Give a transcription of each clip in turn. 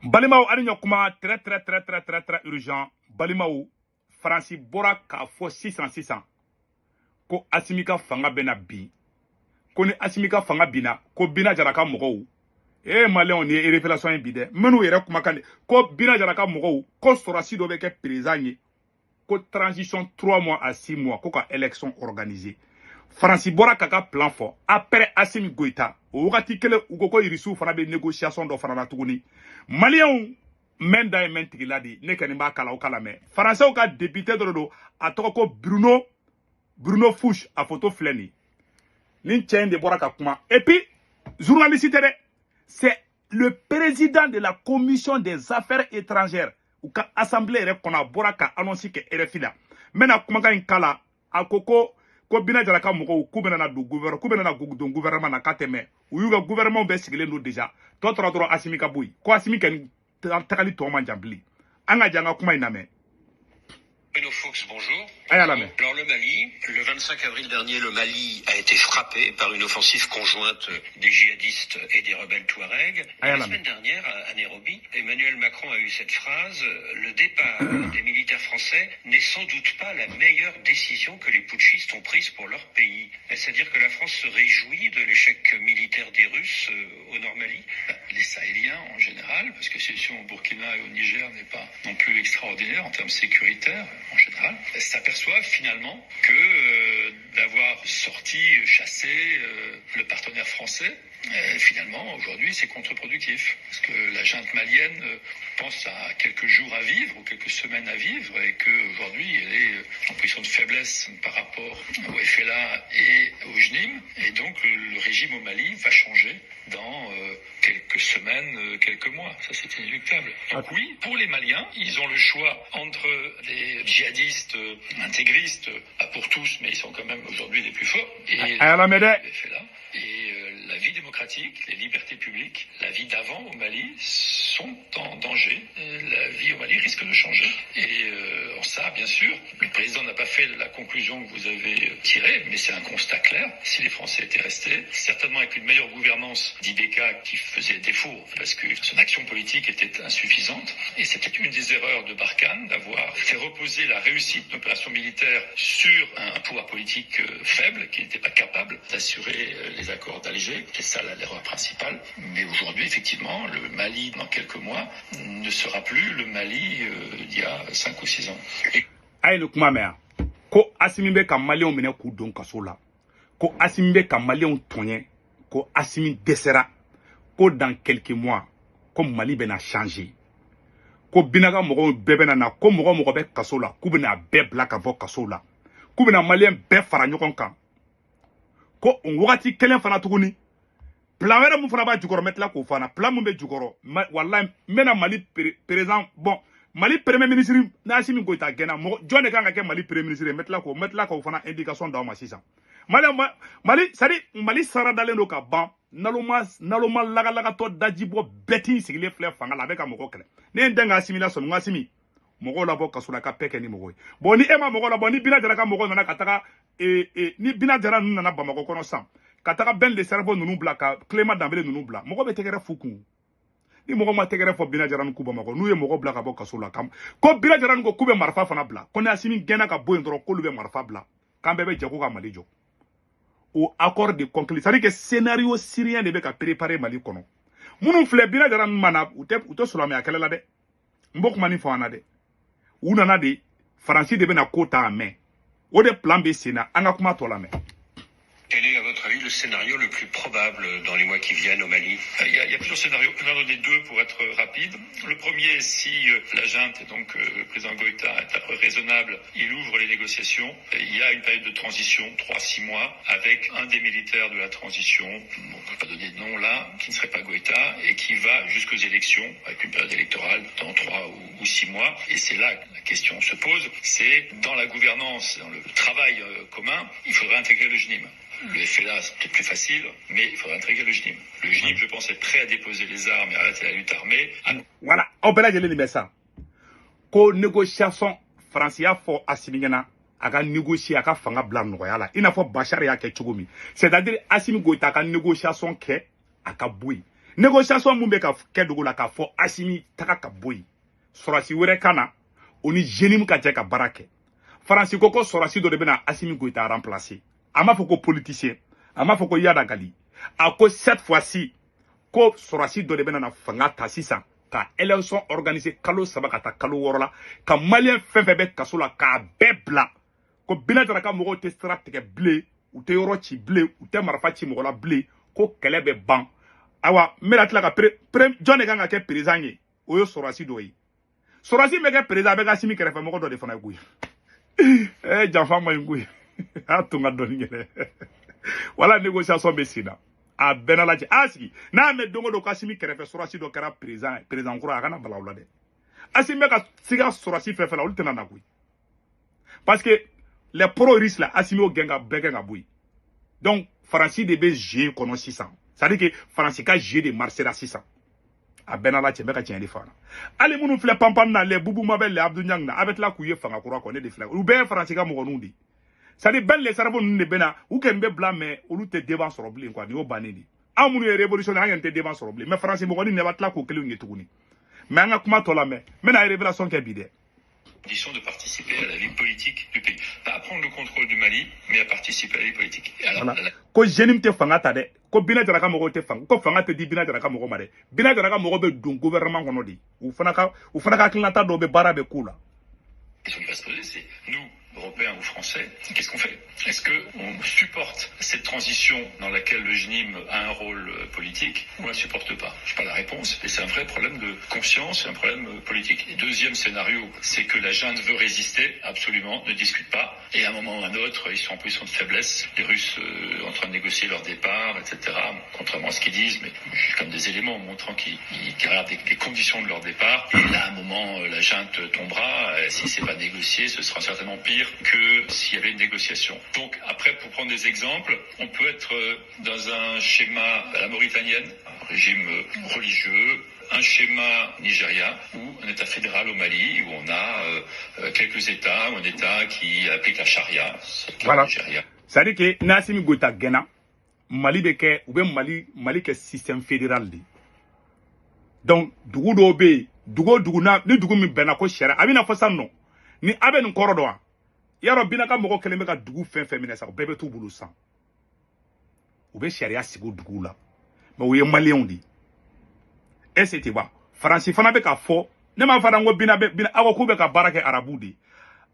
Balimao Aligno Kuma très urgent. Balimao Francis Bora ka fo 600 ko Asimika fanga bena bi. Ko ni Asimika fanga bina ko bina jaraka mogo. Malien ni révélation bide. Menu yere kuma kan ko bina jaraka mogo ko sorasi do be ke président ko transition 3 mois à 6 mois ko ka élection organisée. Francis Bora kaka plan fort après Assimi Goïta wakati kele ugoko irisu fana be négociation do fana tuguni malien menda e mentigila di ne kanimba kala o kala me français ka député do atoko Bruno Fouche a photo fleni nin tien de Bora kakuma et puis journaliste c'est le président de la commission des affaires étrangères ou ka assemblée rekona Bora ka annonce que RFI là mena kuma kan kala akoko ko bina jaraka mogo ku bena na du gouvernement na kateme u yuga gouvernement be sigile no déjà to tro Assimi ka boy ko Assimi kan takali to man jambli anga janga kuma iname. Fox, bonjour. Alors le Mali, le 25 avril dernier, le Mali a été frappé par une offensive conjointe des djihadistes et des rebelles Touaregs. La semaine dernière, à Nairobi, Emmanuel Macron a eu cette phrase: le départ des militaires français n'est sans doute pas la meilleure décision que les putschistes ont prise pour leur pays. C'est-à-dire que la France se réjouit de l'échec militaire des Russes au Nord Mali. Les Sahéliens en général, parce que la situation au Burkina et au Niger n'est pas non plus extraordinaire en termes sécuritaires en général, s'aperçoivent finalement que d'avoir sorti, chassé le partenaire français, finalement aujourd'hui c'est contre-productif. Parce que la junte malienne pense à quelques jours à vivre ou quelques semaines à vivre et qu'aujourd'hui elle est en position de faiblesse par rapport au FLA et au JNIM. Et donc le régime au Mali va changer dans quelques semaines, quelques mois. Ça, c'est inéluctable. Donc oui, pour les Maliens, ils ont le choix entre des djihadistes intégristes, pas pour tous, mais ils sont quand même aujourd'hui les plus forts, et la vie démocratique, les libertés publiques, la vie d'avant au Mali sont en danger. La vie au Mali risque de changer. Et en ça, bien sûr, le président n'a pas fait la conclusion que vous avez tirée, mais c'est un constat clair. Si les Français étaient restés, certainement avec une meilleure gouvernance d'IBK qui faisait défaut, parce que son action politique était insuffisante. Et c'était une des erreurs de Barkhane d'avoir fait reposer la réussite d'une opération militaire sur un pouvoir politique faible, qui n'était pas capable d'assurer les accords d'Alger. C'est ça l'erreur principale. Mais aujourd'hui, effectivement, le Mali, dans quelques mois, ne sera plus le Mali d'il y a 5 ou 6 ans. Aïe le kumamea. Ko Assimi be ka Malien mene ku don kaso la. Ko Assimi be ka Malien tonye. Ko Assimi desera. Ko dans quelques mois, comme Mali ben a changé. Ko binaga mogo bebe na ko mogo be kaso la. Ku bena be black avo kaso la. Ku bena Malien be fara nyokon kan. Ko on wakati kelen fana tuguni. Plan wera mu fana ba jukoro metla ko fana. Plan mu be jukoro. Wallahi mena Mali président bon. Mali premier ministre na Assimi Goïta gena mo jone kan ke Mali premier ministre metla ko fana indication da ma 600. Mali sari Mali sara dalen do ka ban naloma laga to dajibo beti sigile fleur fanga la be ka moko kele. Ne ndenga assimilation ngasimi mogo la bo kasula ka peke ni mogo. Bon ni ema mogo la bon ni bina jara ka mogo na kataka ni bina jara nuna na bamako kono sam. Kataka ben le cerveau nunu bla ka Clément Dambélé nunu bla. Mogo be tegere fuku. Ni mogo ma tegere fo bina jaran kuba mako nu ye mogo bla ka bo kasola kam ko bina jaran ko kube marfa fana bla ko ne Assimi gena ka bo ndoro ko lube marfa bla kambe be jago ka Mali jo au accord de conclu c'est à dire que scénario syrien de be ka préparer Mali kono munu fle bina jaran mana uto solame akela la de mbok mani fo ana de unana de français de be na kota mais o de plan B sena anga kuma to la mais. Quel est, à votre avis, le scénario le plus probable dans les mois qui viennent au Mali? Il y a plusieurs scénarios. Je vais en donner deux pour être rapide. Le premier, si la junte et donc le président Goïta est raisonnable, il ouvre les négociations. Il y a une période de transition, 3-6 mois, avec un des militaires de la transition, on ne peut pas donner de nom là, qui ne serait pas Goïta, et qui va jusqu'aux élections, avec une période électorale dans 3 ou 6 mois. Et c'est là que la question se pose, c'est dans la gouvernance, dans le travail commun, il faudrait intégrer le JNIM. Le FLA, c'est peut-être plus facile, mais il faudra intégrer le JNIM. Le JNIM, je pense, est prêt à déposer les armes et à arrêter la lutte armée. Voilà, on peut là, je l'ai ça. Ko négociation français a fait Assimi gena, aga négocier, aga fanga blanc noyala. Il n'a pas Bachar ya ke chugumi. C'est-à-dire, Assimi Goïta aga négociation ke, aga boui. négociation mun be ka kɛ dugu la k'a fɔ Assimi taga ka bɔ yen sɔrɔsi wɛrɛ ka na o ni jeune min ka jɛ ka baara kɛ Faransi ko ko sɔrɔsi dɔ de bɛna Assimi Goïta remplacer a m'a fɔ ko politicien a m'a fɔ ko Yada Gali a ko cette fois-ci ko sɔrɔsi dɔ de bɛna na fanga ta sisan ka élection organiser kalo 3 ka taa kalo 6 la ka malien fɛn fɛn bɛ kaso la k'a bɛɛ bila ko Bina Jara ka mɔgɔw tɛ sira tigɛ bilen u tɛ yɔrɔ ci bilen u tɛ marifa ci mɔgɔ la bilen ko kɛlɛ bɛ ban awa n bɛna tila ka jɔn de kan ka kɛ président ye o ye sɔrɔsi dɔ ye sɔrɔsi bɛ kɛ président a bɛ ka Assimi kɛrɛfɛ mɔgɔ dɔ de fana ye koyi janfa ma ɲi koyi a tun ka dɔɔni yɛrɛ wala négociation bɛ sen na a bɛɛ na lajɛ a sigi n'a mɛn don o don ko Assimi kɛrɛfɛ sɔrɔsi dɔ kɛra président kura a kana bala o la dɛ Assimi bɛ ka siga sɔrɔsi fɛn fɛn la olu tɛna na koyi parce que les pro-russes là Assimi o gɛn ka bɛɛ gɛn ka bɔ yen donc Faransi de bɛ jeu kɔnɔ sisan c'est à dire que Faransi ka jeu de marché la sisan a bɛɛ na lajɛ n bɛ ka tiɲɛ de fɔ a la hali minnu filɛ panpan na les Boubou Mabel les Abdou Niang na a bɛ tila k'u ye fanga kura kɔ ne de filɛ u bɛɛ ye Faransi ka mɔgɔninw de c'est à dire bɛɛ les sarabon ninnu de bɛ na u kɛn bɛ bila mais olu tɛ débat sɔrɔ bilen quoi nin y'o bannen de anw minnu ye révolutionnaire an yɛrɛ tɛ débat sɔrɔ bilen mais Faransi mɔgɔnin de b'a tila k'o kelenw ye tuguni mais an ka kuma tɔ la mɛ n bɛna révélation kɛ bi dɛ de participer à la vie politique du pays. Pas à prendre le contrôle du Mali, mais à participer à la vie politique. Alors, voilà. Ko jeune te fanga ta de ko Bina Jara ka mɔgɔw te fanga ko fanga te di Bina Jara ka mɔgɔ ma dɛ Bina Jara ka mɔgɔ bɛ don gouvernement kɔnɔ de u fana ka hakilinata dɔw bɛ baara bɛ k'u la. La question qui va se poser, c'est nous, Européens ou Français, qu'est-ce qu'on fait? Est-ce qu'on supporte cette transition dans laquelle le JNIM a un rôle politique ou on ne la supporte pas? Je n'ai pas la réponse, et c'est un vrai problème de conscience, c'est un problème politique. Et deuxième scénario, c'est que la junte veut résister, absolument, ne discute pas, et à un moment ou à un autre, ils sont en position de faiblesse, les Russes en train de négocier leur départ, etc., contrairement à ce qu'ils disent, mais j'ai comme des éléments montrant qu'ils regardent les conditions de leur départ, et là, à un moment, la junte tombera, si c'est pas négocié, ce sera certainement pire que s'il y avait une négociation. Donc après, pour prendre des exemples, on peut être dans un schéma à la mauritanienne, un régime religieux, un schéma nigérien ou un État fédéral au Mali où on a quelques États ou un État qui applique la charia. Voilà. C'est-à-dire que Assimi Goïta gena Mali bɛ kɛ u bɛ Mali kɛ système fédéral de donc dugu dɔw bɛ yen dugu na ni dugu min bɛnna ko sariya a bɛ na fɔ sa nɔ ni a bɛ nin kɔrɔ dɔn wa yarɔ Bina ka mɔgɔ kelen bɛ ka dugu fɛn fɛn minɛ sa u bɛɛ bɛ t'u bolo san u bɛ sariya sigi o duguw la mais u ye maliyɛnw de est ce que ba Faransi fana bɛ ka fɔ ne m'a fɔ ko Bina aw k'u bɛ ka baara kɛ arabu de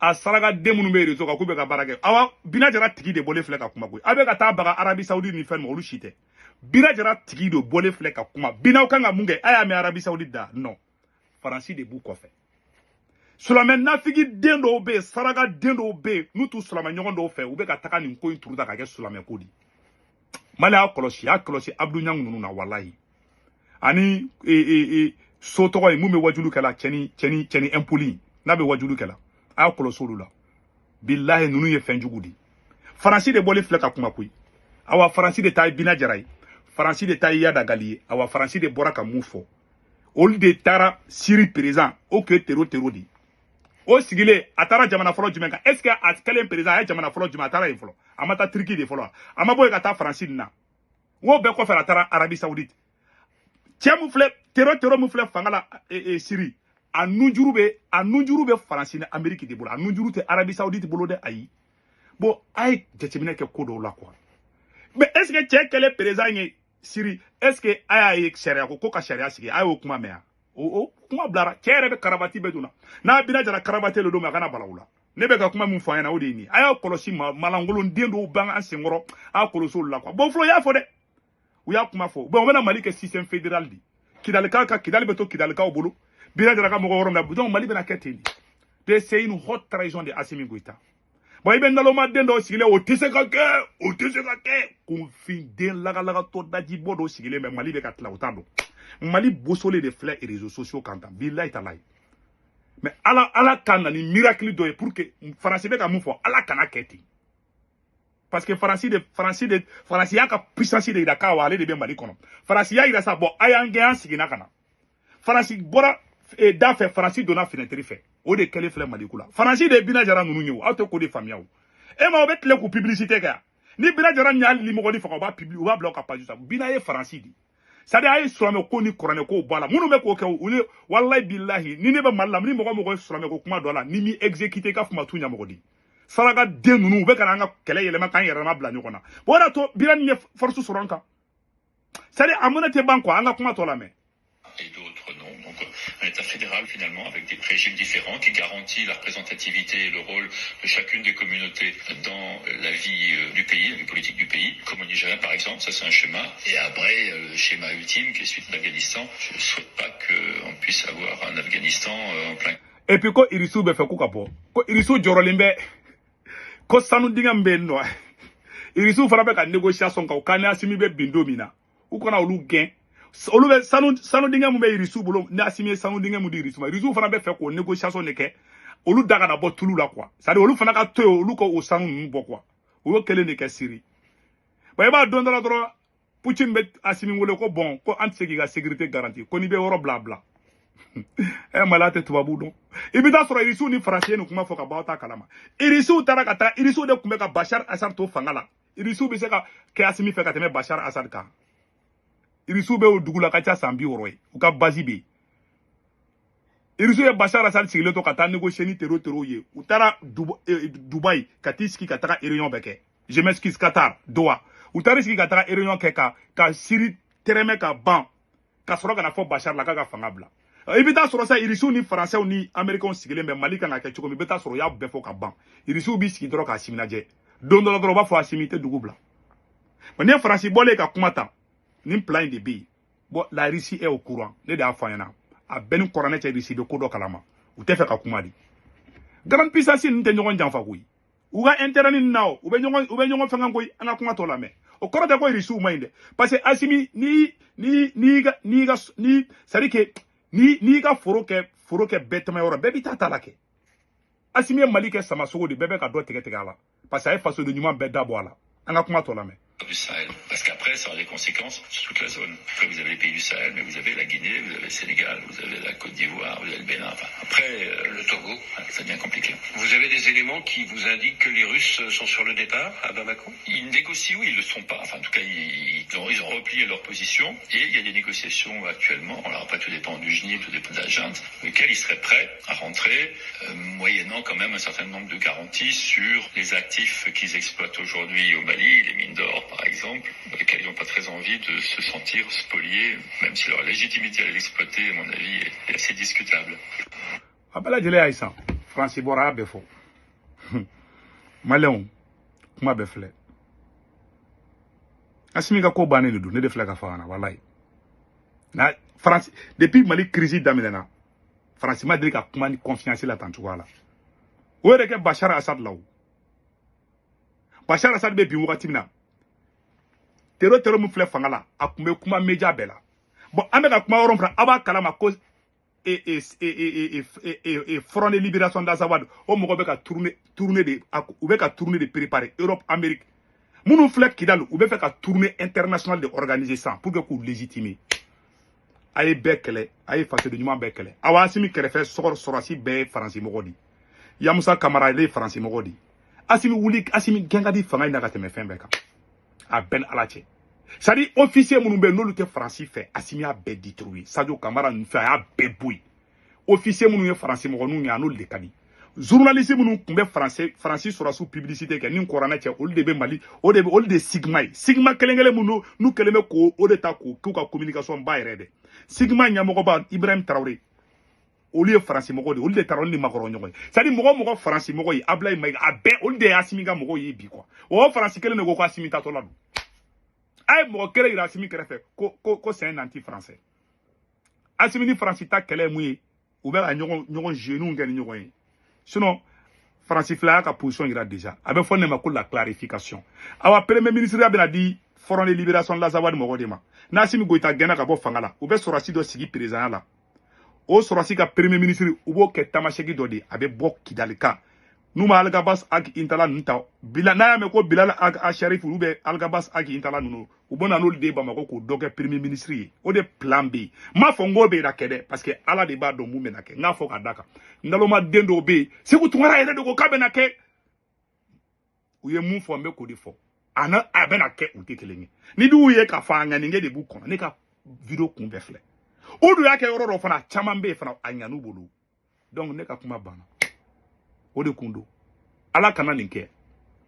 a saraka den minnu bɛ réseau kan k'u bɛ ka baara kɛ awa Bina Jara tigi de bɔlen filɛ ka kuma koyi a bɛ ka taa baga Arabie Saoudite ni fɛn ma olu si tɛ Bina Jara tigi de bɔlen filɛ ka kuma Binaw kan ka mun kɛ a y'a mɛn Arabie Saoudite da non Faransi de b'u kɔfɛ Silamɛ nafigi den dɔw bɛ yen saraka den dɔw bɛ yen n'u t'u silamɛ ɲɔgɔn dɔw fɛ u bɛ ka taga nin ko in turu ta ka kɛ silamɛ ko di Mali y'a kɔlɔsi Abdou Niang ninnu na walahi ani so tɔgɔ ye mun bɛ wajulu kɛla cɛni impoli n'a bɛ wajulu kɛla a y'a kɔlɔsi olu la bilahi ninnu ye fɛn jugu di Faransi de bɔlen filɛ ka kuma koyi awa Faransi de ta ye Bina Jara ye Faransi de ta ye Yada Gali ye awa Faransi de bɔra ka mun fɔ olu de taara Syrie président o tun ye tero di o sigilen a taara jamana fɔlɔ jumɛn kan est ce que a kɛlen président a ye jamana fɔlɔ jumɛn a taara yen fɔlɔ a ma taa Turki de fɔlɔ a ma bɔ yen ka taa Faransi nin na o bɛɛ kɔfɛ a taara Arabie Saoudite cɛ mun filɛ tero mun filɛ fanga la Syrie a nujuru bɛ Faransi ni Amérique de bolo a nujuru tɛ Arabie Saoudite bolo dɛ ayi bon a ye jateminɛ kɛ ko dɔw la quoi mais est ce que cɛ kɛlen président ye Syrie est ce que a y'a ye sariya ko ka sariya sigi a y'o kuma mɛn o kuma bilara cɛ yɛrɛ bɛ karabati bɛɛ dun na n'a Bina Jara karabati le don a kana bala o la ne bɛ ka kuma min fɔ a ɲɛna o de ye nin a y'a kɔlɔsi malankolon den dɔw b'an an senkɔrɔ a y'a kɔlɔsi olu la quoi bon fɔlɔ y'a fɔ dɛ u y'a kuma fɔ bon u bɛna Mali kɛ système fédéral de Kidali bɛ to Kidalikaw bolo Bina Jara ka mɔgɔ yɔrɔ min na donc Mali bɛna kɛ ten de c'est une haute trahison de Assimi Goïta bon i bɛ naloma den dɔw sigilen o tɛ se ka kɛ kunfin den lagalagatɔ dajibɔ dɔw sigilen bɛ Mali bɛ ka tila o t'a dɔn Mali bossole de filɛ réseaux sociaux kan tan bilahi talahi mais ala ka na ni miracle dɔ ye pour que Faransi bɛ ka mun fɔ ala kana kɛ ten parce que Faransi y'a ka puissance de yira k'a wa ale de bɛ Mali kɔnɔ Faransi y'a yira sa bon a y'an gɛn an seginna ka na Faransi bɔra da fɛ Faransi donna fenêtre fɛ o de kɛlen filɛ Mali ko la Faransi de Bina Jara ninnu ye o aw tɛ k'o de faamuya o e ma o bɛ tile k'u publicité kɛ ni Bina Jara ɲa limɔgɔni faga u b'a bila u ka page sa Bina ye Faransi de sadi ay surame ko ni korane ko bala munu be ko ke uli wallahi billahi ni ne be mallam ni mogo surame ko kuma dola ni mi exécuter ka fuma tunya mogo di saraga de nunu be kana nga kele yele ma kan yere ma bla nyokona bona to biran ne force suranka sadi amuna te banko anga kuma to la me et d'autres non. Donc un État fédéral finalement avec des régimes différents qui garantit la représentativité et le rôle de chacune des communautés dans la vie du pays, la vie politique du pays, comme au Nigeria par exemple, ça c'est un schéma. Et après le schéma ultime qui est celui de l'Afghanistan, je ne souhaite pas qu'on puisse avoir un Afghanistan en plein. Et puis ko irisu be fe ko kapo ko irisu jorolimbe ko sanu dingam be no irisu fara be ka négociation ka ka na asimi be bindomina u kona olu gain olu be sanu dingam be irisu bolo na asimi sanu dingam di irisu ma irisu fara be fe ko négociation ne ke olu daga na bo tulu la quoi ça dire olu fana ka to olu ko o sanu nu bo quoi o kele ne ke siri ba ba don dara dro Poutine be asimi wole ko bon ko anti ga sécurité garantie ko ni be woro bla bla eh malate tubabu don ibita soro irisu ni français no kuma foka bauta kalama irisu tarakata irisu de kumeka Bashar Assad to fangala irisu be se ka ke asimi fe ka teme Bashar Assad ka irisu be o dugula ka cha sambi woroi u ka bazi be irisu ye Bashar Assad sigile to kata négocier ni tero ye u tara Dubai katiski kataka réunion beke je m'excuse Qatar Doha u tariski kataka réunion keka ka siri tereme ka ban ka soro kana fo Bashar la ka fangabla ibita soro sa irisu ni français ni américain sigile me Mali kan ka choko mi beta soro ya befo ka ban irisu bi ski dro ka siminaje don do ba fo asimite dugubla mane français bolé ka kumata ni plan de bi bo la Russie est au courant ne da fanyana a ben korane cha Russie de kodo kalama u te fe ka kumadi grande puissance ni te nyogon janfa koyi u ga intérêt ni naw u be nyogon fanga koyi anga kuma to la me o korata ko Russie mainde parce que asimi ni sarike ni ga foro ke betama yoro bebi tata lake asimi Mali ke sama sogo de bebe ka do tege ala parce que ay façon de nyuma be dabo ala anga kuma to la me du Sahel. Parce qu'après, ça a des conséquences sur toute la zone. Après, vous avez les pays du Sahel, mais vous avez la Guinée, vous avez le Sénégal, vous avez la Côte d'Ivoire, vous avez le Bénin. Enfin, après, le Togo, ça devient compliqué. Vous avez des éléments qui vous indiquent que les Russes sont sur le départ à Bamako? Ils négocient ou ils ne le sont pas. Enfin, en tout cas, ils ont replié leur position. Et il y a des négociations actuellement. Alors après, tout dépend du GNI, tout dépend de la junte, lesquels ils seraient prêts à rentrer, moyennant quand même un certain nombre de garanties sur les actifs qu'ils exploitent aujourd'hui au Mali, les mines d'or, par exemple, dans lesquels ils n'ont pas très envie de se sentir spoliés, même si leur légitimité à l'exploiter, à mon avis, est assez discutable. Abala jele Aïssa, Francis Bora befo. Maléon, kuma befle. Asimi ga ko bané du ne defle ka faana wallahi. Na France depuis Mali crise d'Amelena. France m'a dit ka kuma ni confiance la tantu wala. O re ke Bashar Assad law. Bashar Assad be bi wakati mina. Tero mu fle fangala akumbe kuma meja bela bon ameka kuma rompra aba kalama cause et front de libération d'Azawad o mo be ka tourner de ou be ka tourner de préparer Europe Amérique munu fle kidal ou be fait ka tourner international de organiser ça pour que ku légitimer ay bekele ay faté de nyuma bekele awa asimi kerefe sorasi be français mogodi ya Musa Camara le français mogodi asimi wuli asimi gengadi fanga ina ka teme fembeka a ben alache sadi officier munumbe nolu te français fait asimi a be détruit Sadio Camara nu fait a be boui officier munu français mo nu nya no le kadi journaliste munu kumbe français sura sous publicité ke nin korana che ol de be Mali ol de sigma kelengele munu nu keleme ko o de ta ko ka communication ba yere sigma nya mo ko ba Ibrahim Traoré au lieu français mo ko de ol de taron ni makoro nyoy sadi mo français mo ko yi Ablaye Maïga a be ol de asimi ga mo ko yi bi quoi o français kelene go ko asimi ta to la ay mo kele ira asimi kele fait ko c'est un anti-français asimi ni français ta kele muye ou bien nyogon genou ngani nyogon sinon français fla ka position ira déjà avec fond ma ko la clarification awa premier ministre abena di front de libération de l'Azawad mo godema na asimi goita gena ka bo fangala ou be sorasi do sigi président la o sorasi ka premier ministre ou bo ke tamashegi do di abe bo kidalika numa algabas ak intala nta bila na me ko bilal ak sharif ube algabas ak intala nuno ubona no de ba mako ko doge premier ministre o de plan B ma fongo be da kede parce que ala de ba do mu me na ke nga fo ka daka ndalo ma dendo be se ko tungara ere de ko kabe na ke uye mu fo me ko di fo ana abena ke uti kelengi ni du ye ka fa nga ninge de bu kono ne ka vidéo kun bɛɛ filɛ o dun y'a kɛ yɔrɔ dɔ fana caman bɛ yen fana a ɲan'u bolo donc ne ka kuma banna o de kun don ala kana nin kɛ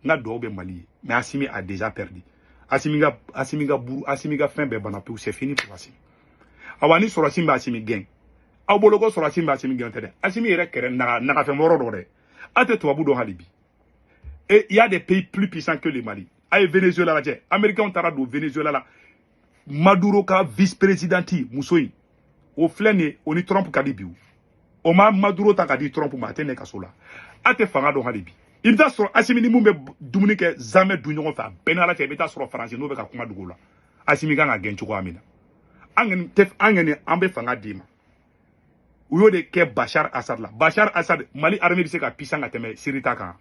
n ka dugawu bɛ Mali ye mais Assimi a déjà perdu Assimi ka fɛn bɛɛ banna pewu c'est fini pour Assimi awa ni sɔrɔsi bɛ Assimi gɛn aw bolo ko sɔrɔsi bɛ Assimi gɛn tɛ dɛ Assimi yɛrɛ kɛrɛ nagafɛn wɔɔrɔ dɔ dɛ a tɛ tubabu dɔn hali bi et il y a des pays plus puissants que le Mali a ye Venezuela lajɛ américains taara don Venezuela la Maduro ka vice-présidenti muso in o filɛ nin ye o ni Trump ka di bi o ma Maduro ta ka di Trump ma a tɛ ne ka so la a tɛ fanga dɔn hali bi i bɛ taa sɔrɔ Assimi ni mun bɛ dumuni kɛ zamɛ dun ɲɔgɔn fɛ a bɛɛ n'ala cɛ i bɛ taa sɔrɔ Faransi n'o bɛ ka kuma dugu la Assimi kan ka gɛn cogoya min na an kɔni an bɛ fanga d'i ma u y'o de kɛ Bachar Assad la Bachar Assad Mali armée bɛ se ka puissant ka tɛmɛ Syrie ta kan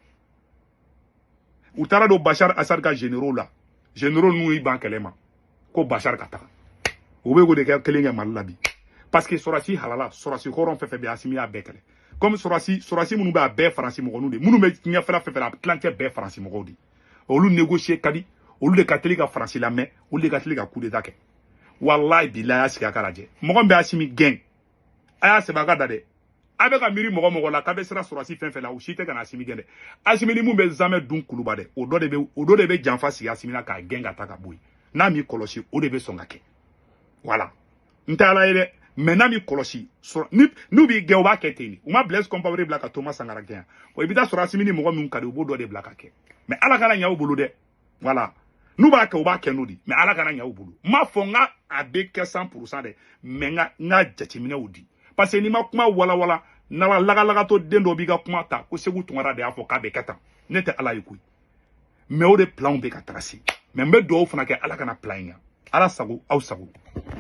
u taara don Bachar Assad ka généraux la généraux n'u y'i ban kɛlɛ ma ko Bachar ka taga u bɛ k'o de kɛ kelen kɛ Mali la bi parce que sɔrɔsi halala sɔrɔsi hɔrɔn fɛn fɛn bɛ Assimi y'a bɛɛ kɛlɛ comme sɔrɔsi minnu bɛ a bɛɛ Faransi mɔgɔninw de minnu bɛ ɲɛfɛla fɛn fɛn la a tilancɛ bɛɛ Faransi mɔgɔw de olu négocier ka di olu de ka teli ka Faransi lamɛn olu de ka teli ka coup d'état kɛ wallahi billahi a y'a sigi a ka lajɛ mɔgɔ min bɛ Assimi gɛn a y'a sɛbɛn a ka da dɛ a bɛ ka miiri mɔgɔ la k'a bɛ siran sɔrɔsi fɛn fɛn la o si tɛ ka na Assimi gɛn dɛ Assimi ni mun bɛ zamɛ dun kuluba dɛ o dɔ de bɛ janfa sigi Assimi la k'a gɛn ka taa ka bɔ yen n'a m'i kɔlɔsi o de bɛ sɔn ka kɛ voilà n tɛ ala ye dɛ mais n'a m'i kɔlɔsi n'u b'i gɛn u b'a kɛ ten de u ma Blaise Compaoré bila ka Thomas Sankara gɛn wa i bɛ taa sɔrɔ Assimi ni mɔgɔ min ka di u b'o dɔ de bila ka kɛ mais ala kana ɲa u bolo dɛ voilà n'u b'a kɛ u b'a kɛ n'o de mais ala kana ɲa u bolo n m'a fɔ n ka a bɛ kɛ 100% dɛ mais n ka jateminɛw di parce que n'i ma kuma walawala n'ala lagalagatɔ den dɔ b'i ka kuma ta ko Segu Tunkara de y'a fɔ k'a bɛ kɛ tan ne tɛ ala ye koyi mais o de planw bɛ ka taga se mais n bɛ dugawu fana kɛ ala kana plan in ɲa ala sago aw sago